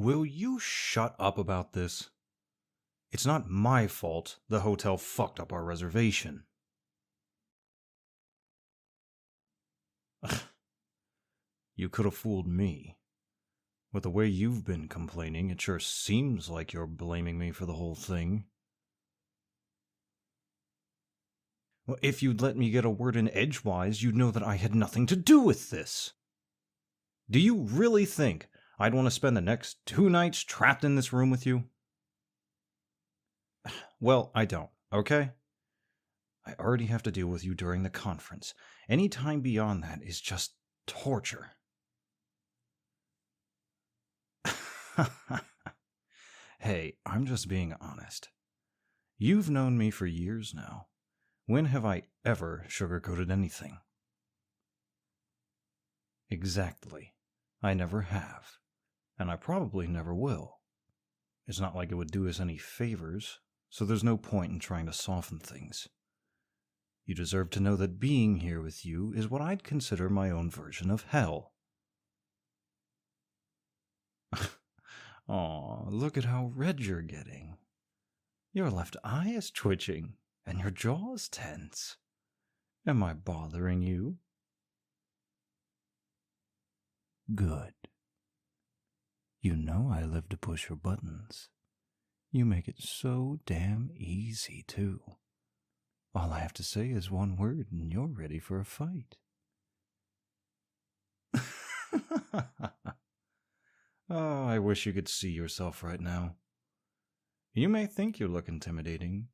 Will you shut up about this? It's not my fault the hotel fucked up our reservation. You could have fooled me. With the way you've been complaining, it sure seems like you're blaming me for the whole thing. Well, if you'd let me get a word in edgewise, you'd know that I had nothing to do with this. Do you really think I'd want to spend the next 2 nights trapped in this room with you? Well, I don't, okay? I already have to deal with you during the conference. Any time beyond that is just torture. Hey, I'm just being honest. You've known me for years now. When have I ever sugarcoated anything? Exactly. I never have. And I probably never will. It's not like it would do us any favors, so there's no point in trying to soften things. You deserve to know that being here with you is what I'd consider my own version of hell. Aw, look at how red you're getting. Your left eye is twitching, and your jaw is tense. Am I bothering you? Good. You know I live to push your buttons. You make it so damn easy, too. All I have to say is one word, and you're ready for a fight. Oh, I wish you could see yourself right now. You may think you look intimidating,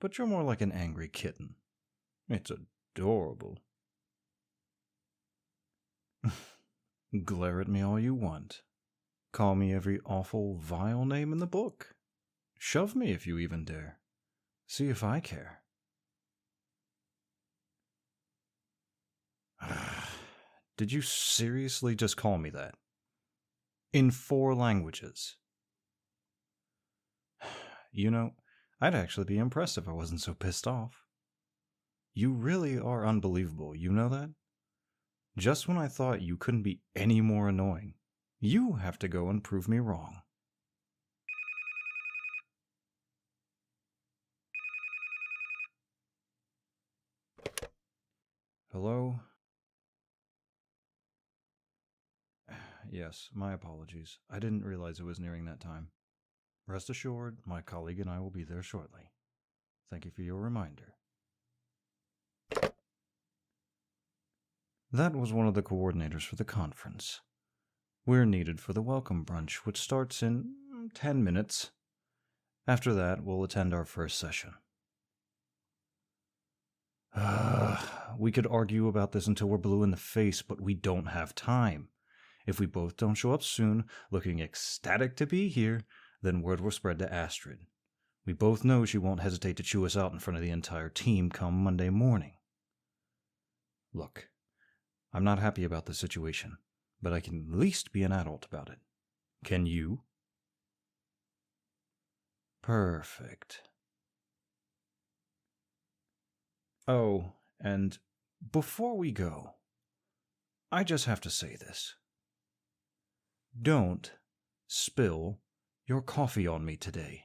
but you're more like an angry kitten. It's adorable. Glare at me all you want. Call me every awful, vile name in the book. Shove me if you even dare. See if I care. Did you seriously just call me that? In 4 languages? You know, I'd actually be impressed if I wasn't so pissed off. You really are unbelievable, you know that? Just when I thought you couldn't be any more annoying, you have to go and prove me wrong. Hello? Yes, my apologies. I didn't realize it was nearing that time. Rest assured, my colleague and I will be there shortly. Thank you for your reminder. That was one of the coordinators for the conference. We're needed for the welcome brunch, which starts in 10 minutes. After that, we'll attend our first session. We could argue about this until we're blue in the face, but we don't have time. If we both don't show up soon, looking ecstatic to be here, then word will spread to Astrid. We both know she won't hesitate to chew us out in front of the entire team come Monday morning. Look, I'm not happy about the situation, but I can at least be an adult about it. Can you? Perfect. Oh, and before we go, I just have to say this. Don't spill your coffee on me today.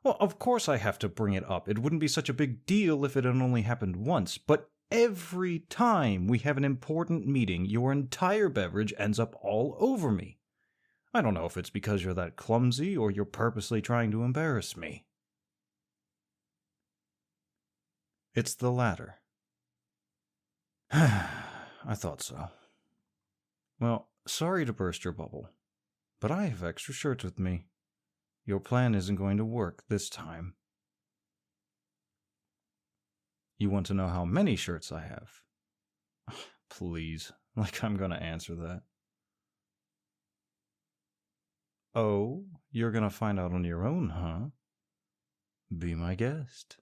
Well, of course I have to bring it up. It wouldn't be such a big deal if it had only happened once, but every time we have an important meeting, your entire beverage ends up all over me. I don't know if it's because you're that clumsy or you're purposely trying to embarrass me. It's the latter. I thought so. Well, sorry to burst your bubble, but I have extra shirts with me. Your plan isn't going to work this time. You want to know how many shirts I have? Please, like I'm going to answer that. Oh, you're going to find out on your own, huh? Be my guest.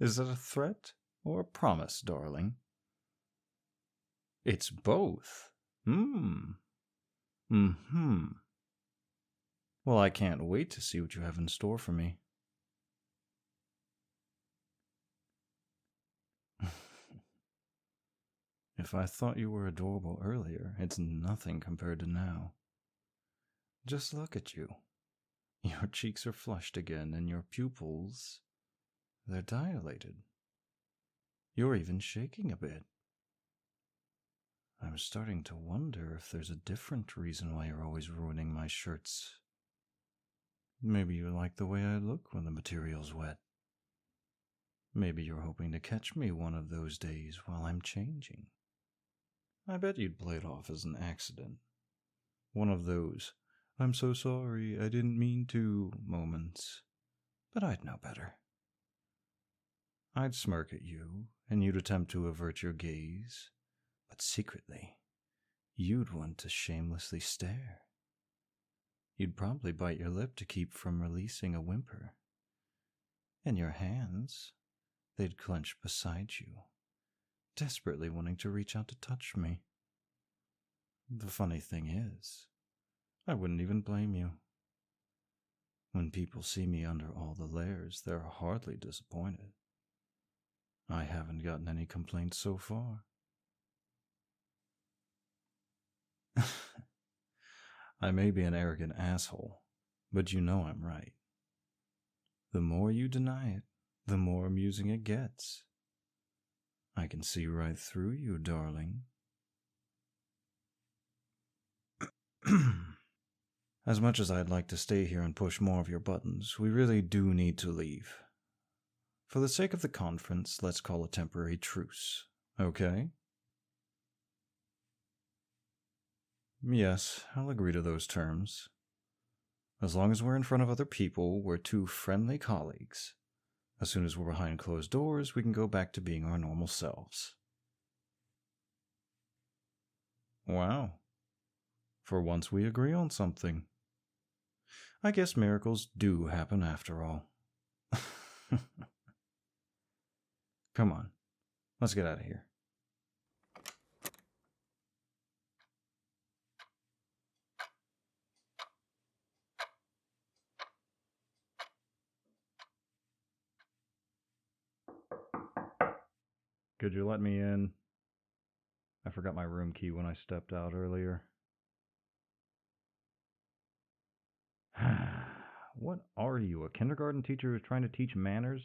Is that a threat or a promise, darling? It's both. Mm-hmm. Well, I can't wait to see what you have in store for me. If I thought you were adorable earlier, it's nothing compared to now. Just look at you. Your cheeks are flushed again, and your pupils, they're dilated. You're even shaking a bit. I'm starting to wonder if there's a different reason why you're always ruining my shirts. Maybe you like the way I look when the material's wet. Maybe you're hoping to catch me one of those days while I'm changing. I bet you'd play it off as an accident. One of those, I'm so sorry, I didn't mean to moments. But I'd know better. I'd smirk at you, and you'd attempt to avert your gaze, but secretly, you'd want to shamelessly stare. You'd probably bite your lip to keep from releasing a whimper. And your hands, they'd clench beside you, desperately wanting to reach out to touch me. The funny thing is, I wouldn't even blame you. When people see me under all the layers, they're hardly disappointed. I haven't gotten any complaints so far. I may be an arrogant asshole, but you know I'm right. The more you deny it, the more amusing it gets. I can see right through you, darling. As much as I'd like to stay here and push more of your buttons, we really do need to leave. For the sake of the conference, let's call a temporary truce, okay? Yes, I'll agree to those terms. As long as we're in front of other people, we're two friendly colleagues. As soon as we're behind closed doors, we can go back to being our normal selves. Wow. For once we agree on something. I guess miracles do happen after all. Come on, let's get out of here. Could you let me in? I forgot my room key when I stepped out earlier. What are you, a kindergarten teacher who's trying to teach manners?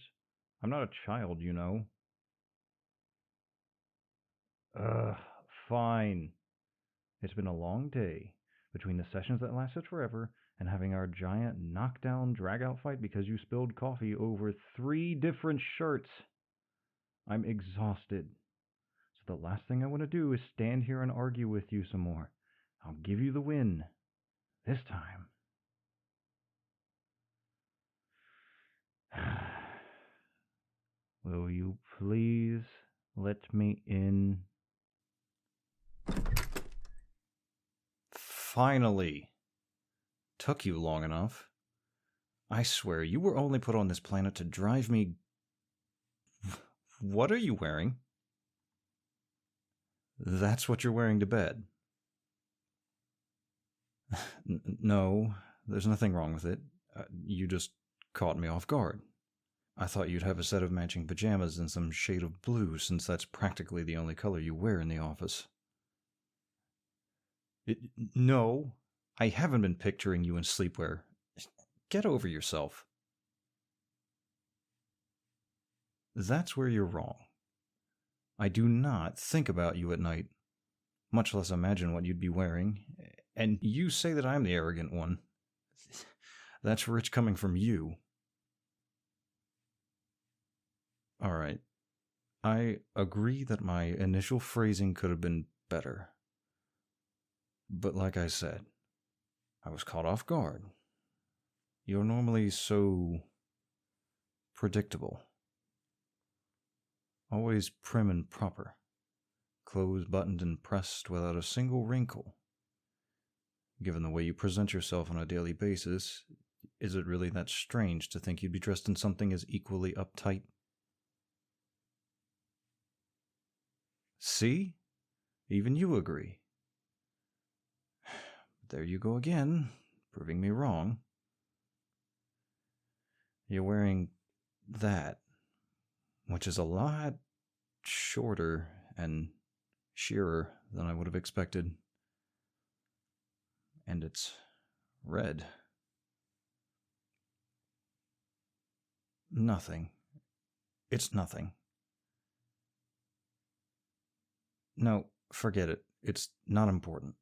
I'm not a child, you know. Fine. It's been a long day, between the sessions that lasted forever and having our giant knockdown drag-out fight because you spilled coffee over 3 different shirts. I'm exhausted. So the last thing I want to do is stand here and argue with you some more. I'll give you the win. This time. Will you please let me in? Finally. Took you long enough. I swear, you were only put on this planet to drive me... What are you wearing? That's what you're wearing to bed. No, there's nothing wrong with it. You just caught me off guard. I thought you'd have a set of matching pajamas in some shade of blue, since that's practically the only color you wear in the office. No, I haven't been picturing you in sleepwear. Get over yourself. That's where you're wrong. I do not think about you at night, much less imagine what you'd be wearing. And you say that I'm the arrogant one. That's rich coming from you. All right. I agree that my initial phrasing could have been better. But like I said, I was caught off guard. You're normally so predictable. Always prim and proper. Clothes buttoned and pressed without a single wrinkle. Given the way you present yourself on a daily basis, is it really that strange to think you'd be dressed in something as equally uptight? See? Even you agree. There you go again, proving me wrong. You're wearing that, which is a lot shorter and sheerer than I would have expected. And it's red. Nothing. It's nothing. No, forget it. It's not important.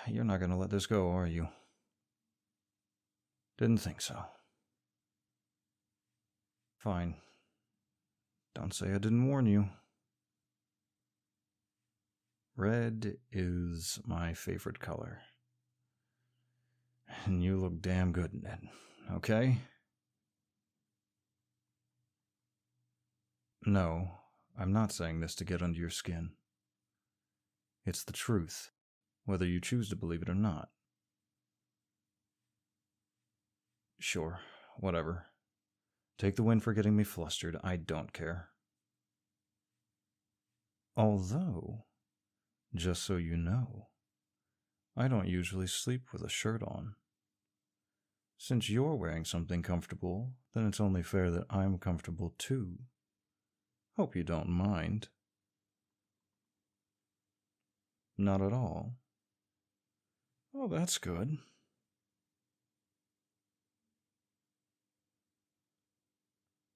You're not going to let this go, are you? Didn't think so. Fine. Don't say I didn't warn you. Red is my favorite color. And you look damn good in it, okay? No, I'm not saying this to get under your skin. It's the truth, whether you choose to believe it or not. Sure, whatever. Take the win for getting me flustered, I don't care. Although, just so you know, I don't usually sleep with a shirt on. Since you're wearing something comfortable, then it's only fair that I'm comfortable too. Hope you don't mind. Not at all. Oh, that's good.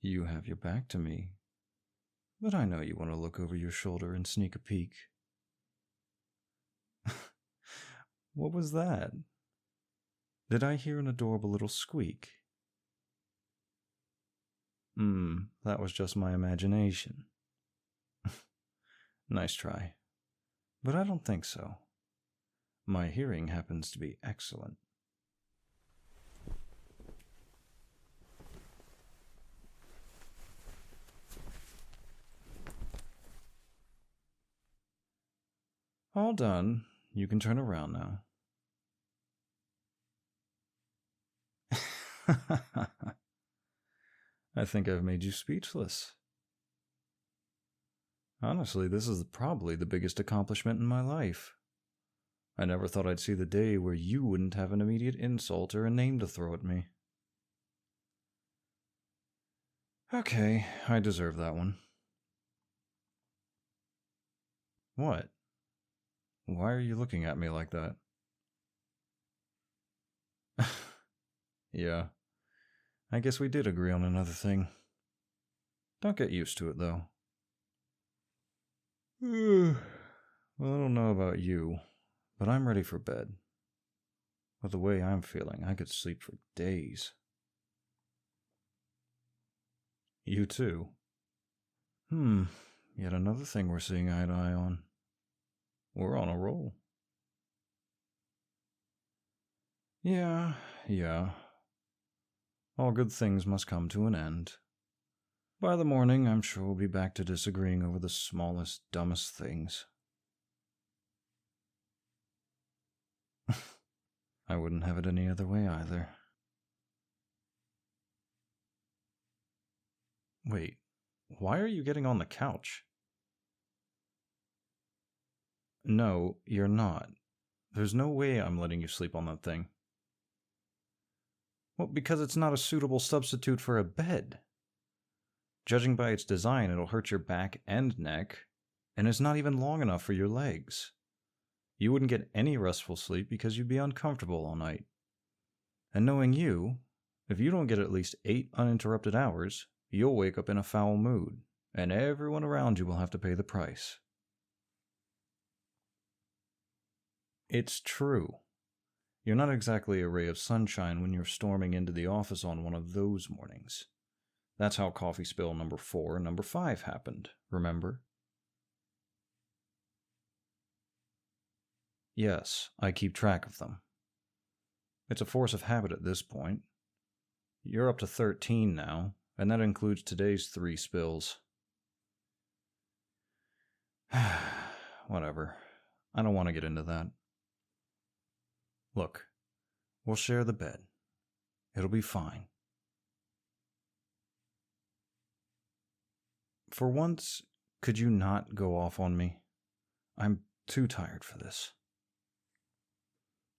You have your back to me, but I know you want to look over your shoulder and sneak a peek. What was that? Did I hear an adorable little squeak? That was just my imagination. Nice try. But I don't think so. My hearing happens to be excellent. All done. You can turn around now. I think I've made you speechless. Honestly, this is probably the biggest accomplishment in my life. I never thought I'd see the day where you wouldn't have an immediate insult or a name to throw at me. Okay, I deserve that one. What? Why are you looking at me like that? Yeah, I guess we did agree on another thing. Don't get used to it, though. Well, I don't know about you, but I'm ready for bed. With the way I'm feeling, I could sleep for days. You too. Yet another thing we're seeing eye to eye on. We're on a roll. Yeah. All good things must come to an end. By the morning, I'm sure we'll be back to disagreeing over the smallest, dumbest things. I wouldn't have it any other way either. Wait, why are you getting on the couch? No, you're not. There's no way I'm letting you sleep on that thing. Well, because it's not a suitable substitute for a bed. Judging by its design, it'll hurt your back and neck, and it's not even long enough for your legs. You wouldn't get any restful sleep because you'd be uncomfortable all night. And knowing you, if you don't get at least 8 uninterrupted hours, you'll wake up in a foul mood, and everyone around you will have to pay the price. It's true. You're not exactly a ray of sunshine when you're storming into the office on one of those mornings. That's how coffee spill number 4 and number 5 happened, remember? Yes, I keep track of them. It's a force of habit at this point. You're up to 13 now, and that includes today's 3 spills. Whatever. I don't want to get into that. Look, we'll share the bed. It'll be fine. For once, could you not go off on me? I'm too tired for this.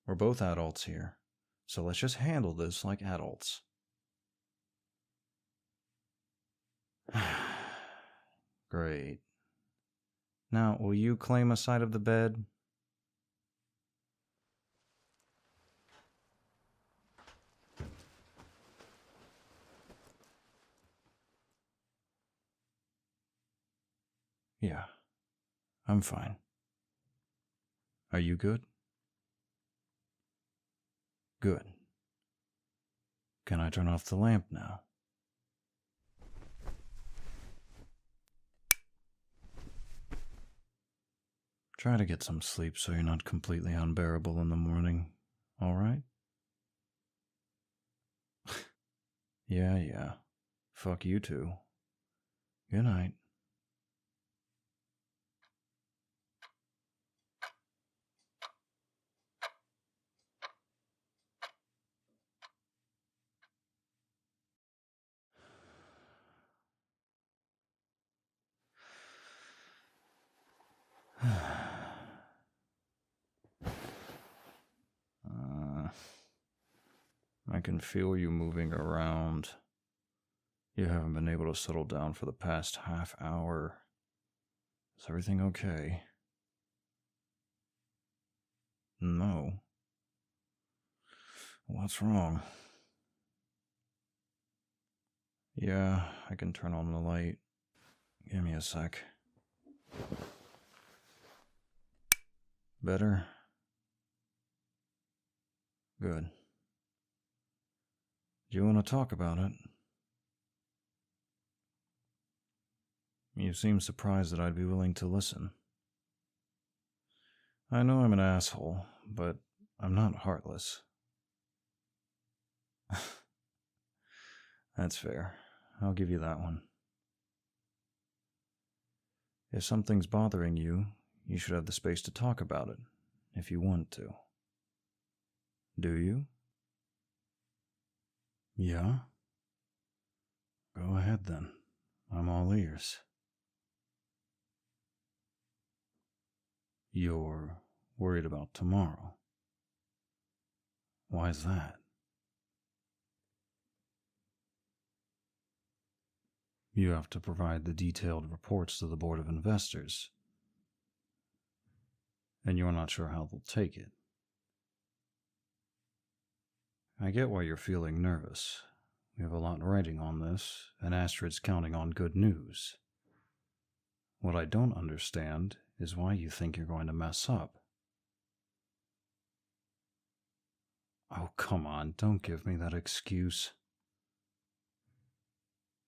We're both adults here, so let's just handle this like adults. Great. Now, will you claim a side of the bed? Yeah, I'm fine. Are you good? Good. Can I turn off the lamp now? Try to get some sleep so you're not completely unbearable in the morning, alright? Yeah. Fuck you too. Good night. I can feel you moving around. You haven't been able to settle down for the past half hour. Is everything okay? No. What's wrong? Yeah, I can turn on the light. Give me a sec. Better? Good. Do you want to talk about it? You seem surprised that I'd be willing to listen. I know I'm an asshole, but I'm not heartless. That's fair. I'll give you that one. If something's bothering you, you should have the space to talk about it, if you want to. Do you? Yeah? Go ahead then. I'm all ears. You're worried about tomorrow. Why's that? You have to provide the detailed reports to the Board of Investors, and you're not sure how they'll take it. I get why you're feeling nervous. We have a lot riding on this, and Astrid's counting on good news. What I don't understand is why you think you're going to mess up. Oh, come on, don't give me that excuse.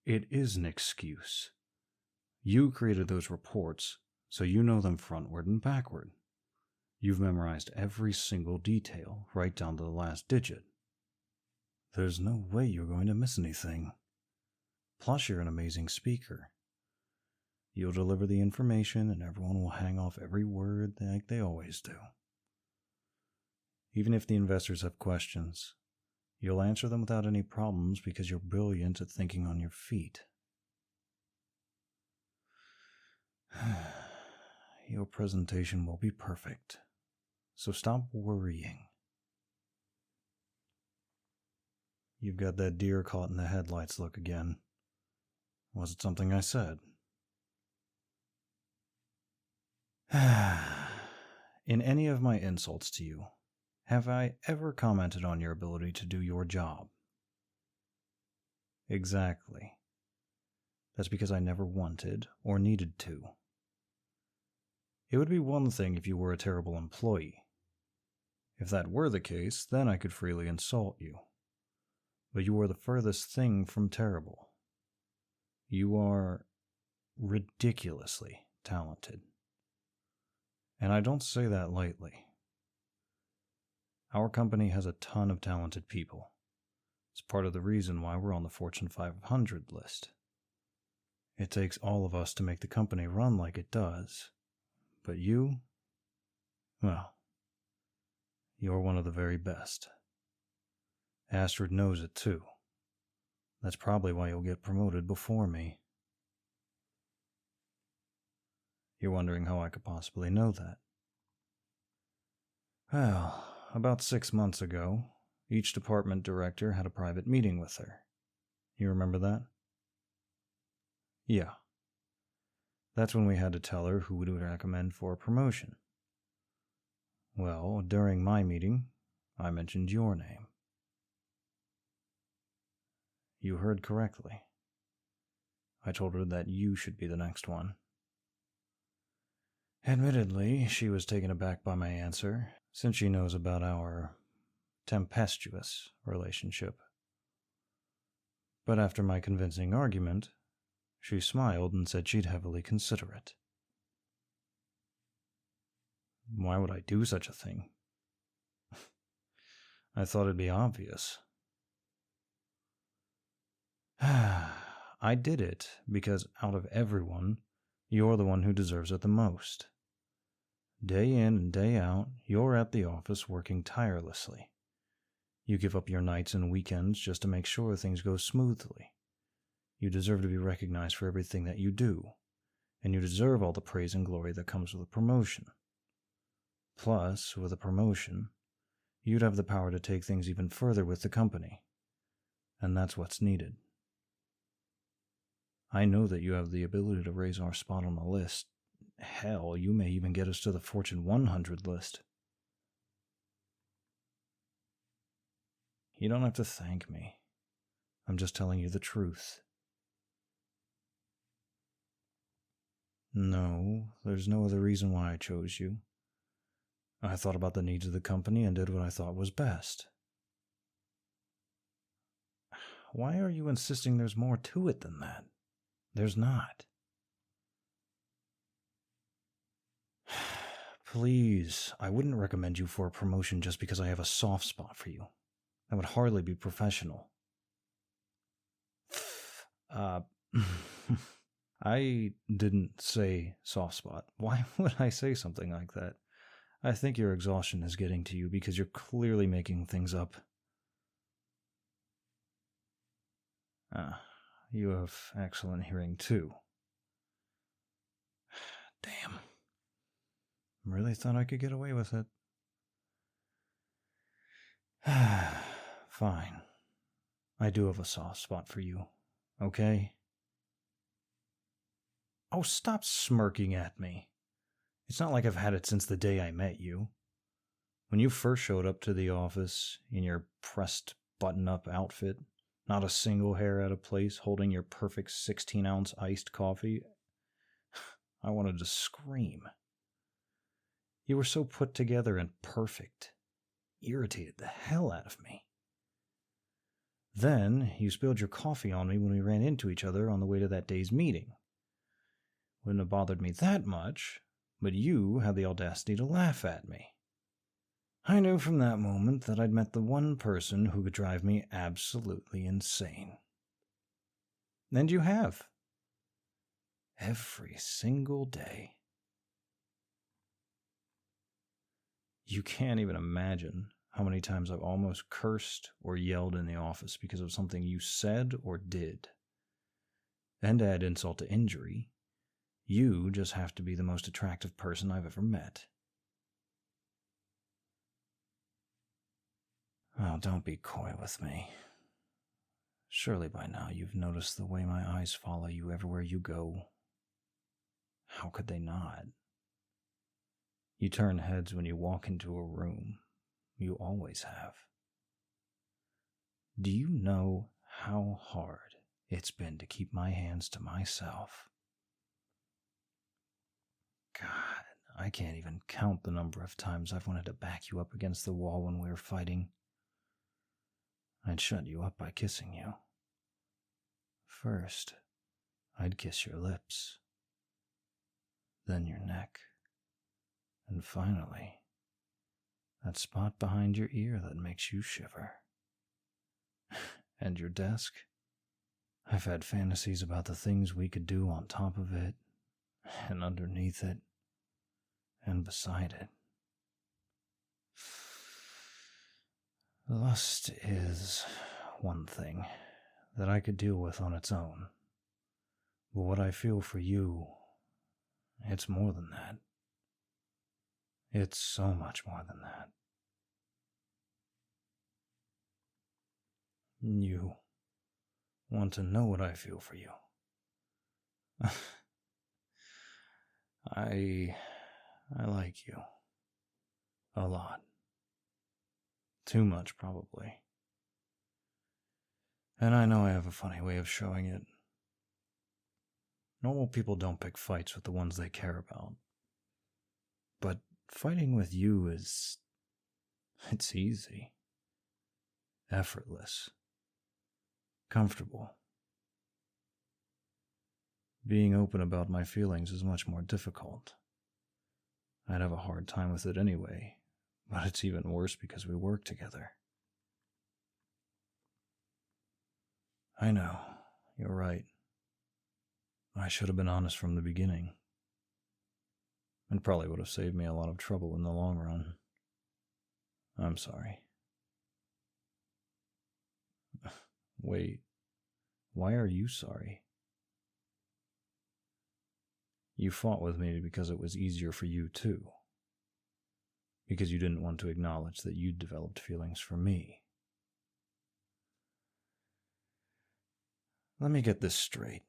It is an excuse. You created those reports, so you know them frontward and backward. You've memorized every single detail, right down to the last digit. There's no way you're going to miss anything. Plus, you're an amazing speaker. You'll deliver the information and everyone will hang off every word like they always do. Even if the investors have questions, you'll answer them without any problems because you're brilliant at thinking on your feet. Your presentation will be perfect, so stop worrying. You've got that deer caught in the headlights look again. Was it something I said? In any of my insults to you, have I ever commented on your ability to do your job? Exactly. That's because I never wanted or needed to. It would be one thing if you were a terrible employee. If that were the case, then I could freely insult you. But you are the furthest thing from terrible. You are ridiculously talented. And I don't say that lightly. Our company has a ton of talented people. It's part of the reason why we're on the Fortune 500 list. It takes all of us to make the company run like it does. But you, well, you're one of the very best. Astrid knows it too. That's probably why you'll get promoted before me. You're wondering how I could possibly know that. Well, about 6 months ago, each department director had a private meeting with her. You remember that? Yeah. That's when we had to tell her who we would recommend for a promotion. Well, during my meeting, I mentioned your name. You heard correctly. I told her that you should be the next one. Admittedly, she was taken aback by my answer, since she knows about our tempestuous relationship. But after my convincing argument, she smiled and said she'd heavily consider it. Why would I do such a thing? I thought it'd be obvious. I did it because out of everyone, you're the one who deserves it the most. Day in and day out, you're at the office working tirelessly. You give up your nights and weekends just to make sure things go smoothly. You deserve to be recognized for everything that you do, and you deserve all the praise and glory that comes with a promotion. Plus, with a promotion, you'd have the power to take things even further with the company, and that's what's needed. I know that you have the ability to raise our spot on the list. Hell, you may even get us to the Fortune 100 list. You don't have to thank me. I'm just telling you the truth. No, there's no other reason why I chose you. I thought about the needs of the company and did what I thought was best. Why are you insisting there's more to it than that? There's not. Please, I wouldn't recommend you for a promotion just because I have a soft spot for you. That would hardly be professional. I didn't say soft spot. Why would I say something like that? I think your exhaustion is getting to you because you're clearly making things up. You have excellent hearing too. Damn. Really thought I could get away with it. Fine. I do have a soft spot for you, okay? Oh, stop smirking at me. It's not like I've had it since the day I met you. When you first showed up to the office in your pressed button-up outfit, not a single hair out of place, holding your perfect 16-ounce iced coffee, I wanted to scream. You were so put together and perfect. Irritated the hell out of me. Then, you spilled your coffee on me when we ran into each other on the way to that day's meeting. Wouldn't have bothered me that much, but you had the audacity to laugh at me. I knew from that moment that I'd met the one person who could drive me absolutely insane. And you have. Every single day. You can't even imagine how many times I've almost cursed or yelled in the office because of something you said or did. And to add insult to injury, you just have to be the most attractive person I've ever met. Oh, don't be coy with me. Surely by now you've noticed the way my eyes follow you everywhere you go. How could they not? You turn heads when you walk into a room. You always have. Do you know how hard it's been to keep my hands to myself? God, I can't even count the number of times I've wanted to back you up against the wall when we were fighting. I'd shut you up by kissing you. First, I'd kiss your lips, then your neck, and finally, that spot behind your ear that makes you shiver. And your desk? I've had fantasies about the things we could do on top of it, and underneath it, and beside it. Lust is one thing that I could deal with on its own. But what I feel for you, it's more than that. It's so much more than that. You want to know what I feel for you? I like you. A lot. Too much, probably. And I know I have a funny way of showing it. Normal people don't pick fights with the ones they care about. But fighting with you it's easy. Effortless. Comfortable. Being open about my feelings is much more difficult. I'd have a hard time with it anyway, but it's even worse because we work together. I know, you're right. I should have been honest from the beginning. It probably would have saved me a lot of trouble in the long run. I'm sorry. Wait, why are you sorry? You fought with me because it was easier for you too. Because you didn't want to acknowledge that you'd developed feelings for me. Let me get this straight.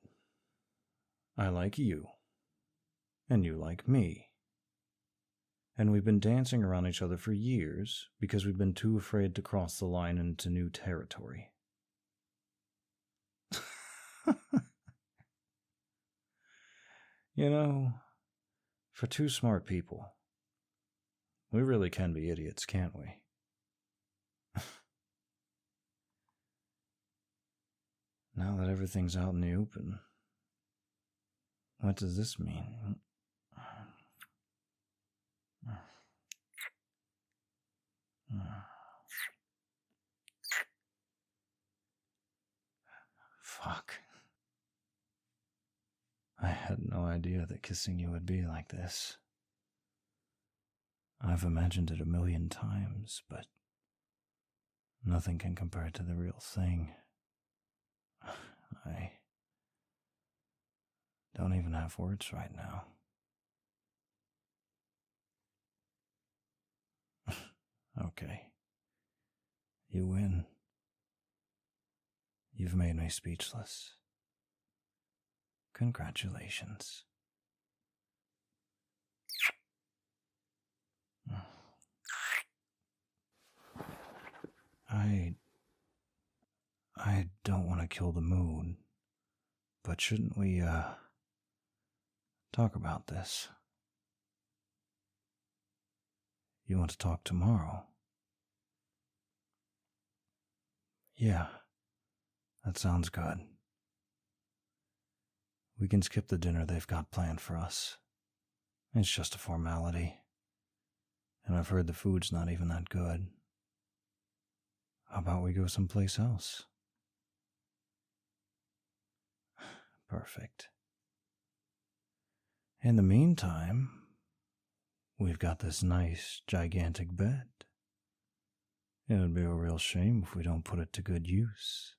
I like you. And you like me. And we've been dancing around each other for years because we've been too afraid to cross the line into new territory. You know, for two smart people, we really can be idiots, can't we? Now that everything's out in the open, what does this mean? Fuck. I had no idea that kissing you would be like this. I've imagined it 1,000,000 times, but nothing can compare to the real thing. I don't even have words right now. Okay. You win. You've made me speechless. Congratulations. I don't want to kill the mood, but shouldn't we, talk about this? You want to talk tomorrow? Yeah, that sounds good. We can skip the dinner they've got planned for us. It's just a formality. And I've heard the food's not even that good. How about we go someplace else? Perfect. In the meantime, we've got this nice, gigantic bed. It would be a real shame if we don't put it to good use.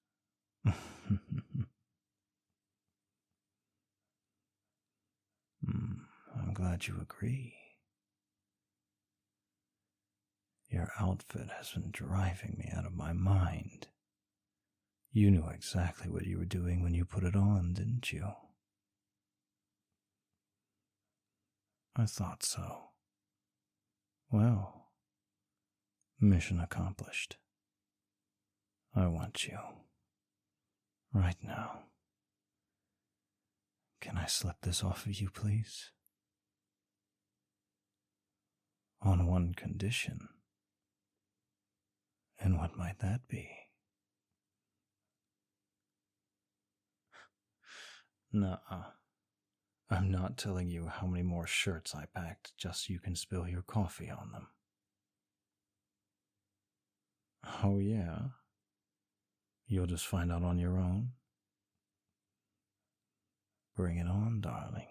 I'm glad you agree. Your outfit has been driving me out of my mind. You knew exactly what you were doing when you put it on, didn't you? I thought so. Well, mission accomplished. I want you. Right now. Can I slip this off of you, please? On one condition. And what might that be? Nuh-uh. I'm not telling you how many more shirts I packed just so you can spill your coffee on them. Oh, yeah? You'll just find out on your own? Bring it on, darling.